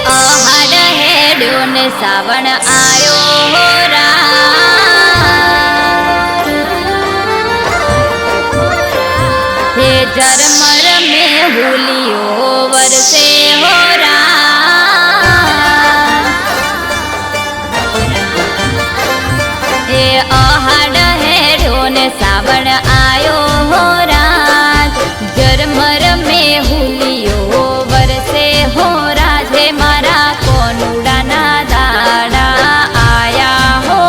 અહાડ હેડ્યો ને સાવણ આયો હે ઝરમર में हुलियो वरसे हो ए अहाड हेड़ो ने सावण आयो हो झरमर में हुलियो वरसे हो राजे मारा कोनुड़ा ना दाड़ा आया हो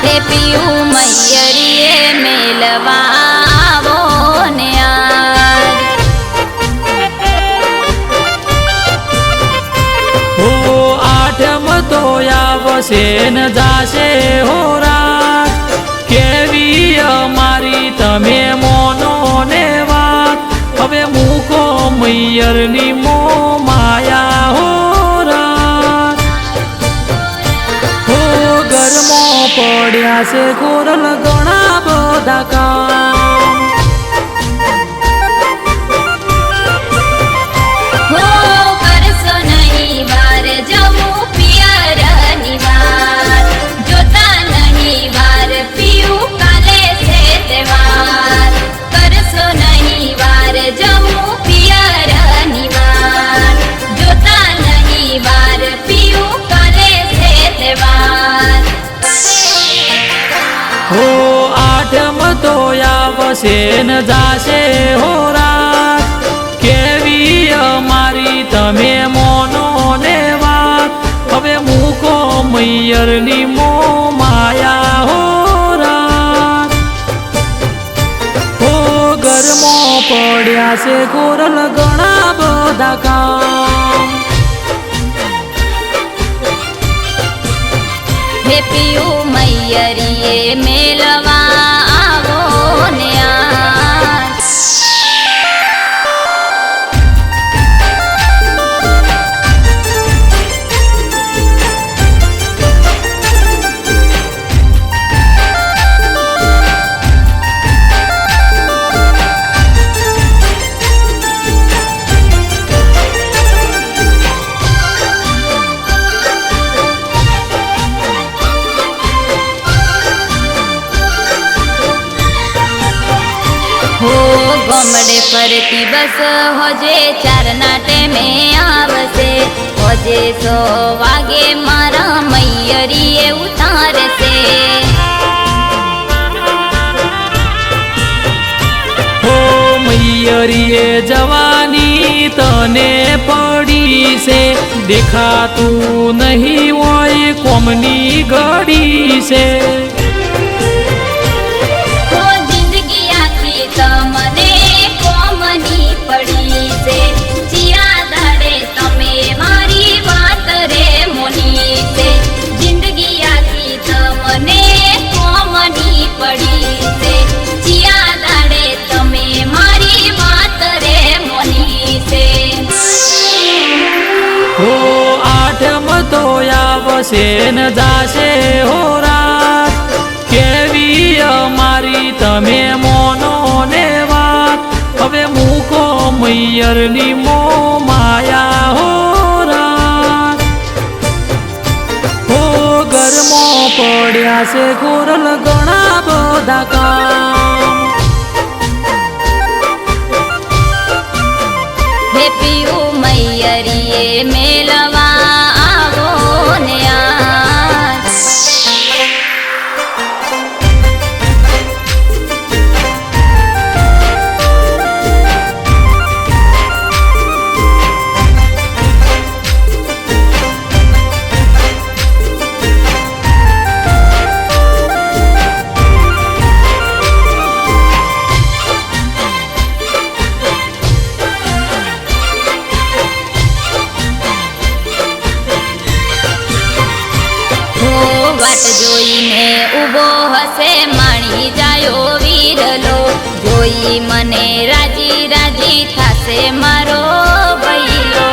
हे पियू मैयरिए मेलवा सेन जाशे हो रात केवी अमारी तमे मोनो ने वात हवे मूको मैयरनी मो माया हो रात हो गरमो पड्या से गोरल घणा बधा काम हो आठम तो आवशेन जाशे हो रात केवी अमारी तमे मोनो ने वात हवे मूको मैयरनी मो माया हो रात हो गरमो पड्या से गोरल घणा बधा काम हे पियू मैयरिए मेलवा आवो ने गमड़े परती बस होजे 4 नाटे में आवसे होजे 100 वागे मारा मैयरिए उतारसे हो मैयरिए जवानी तने पड़ी से दिखातू नहीं होय कोमनी घड़ी से तमने कोमनी पड़ी से जिया दाड़े तमे मारी बात रे मोनी से जिंदगी आखी तमने कोमनी पड़ी से जिया दाड़े तमे मारी बात रे मोनी से हो आठम तो आवशेन जाशे हो रात केवी अमारी तमे मोनो ने वात हवे मूको मैयरनी मो माया हो रात हो गरमो पड्या से गोरल घणा बधा काम हे पियू मैयरिए मेलवा आवो ने वाट जोईने उभो हसे माणी जायो वीरलो जोई मने राजी राजी थासे मारो भईलो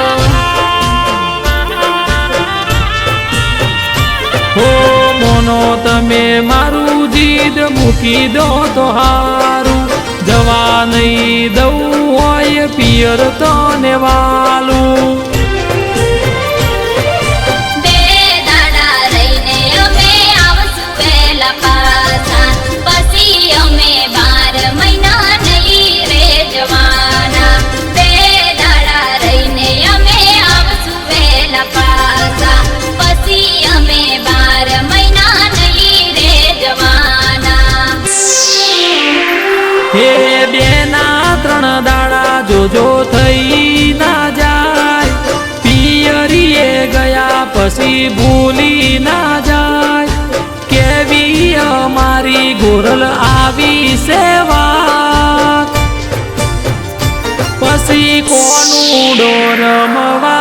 हो मोनो तमे मारू जीद मूकी दो तो हारू जवा नहीं दऊ होय કરીએ પિયર તને વાલું. બે દાડા રહીને અમે આવશું વહેલા પાછા, પછી અમે 12 મહિના નહીં રે જવાના. બે દાડા રહીને અમે આવશું વહેલા પાછા, પછી અમે 12 મહિના નહીં રે જવાના. હે બેના 3 દાડા જોજો થઈ ના જાય, પિયરીએ ગયા પછી ભૂલી ના જાય. કેવી અમારી ગોરલ આવી સેવા, પછી કોનું ડોર મવા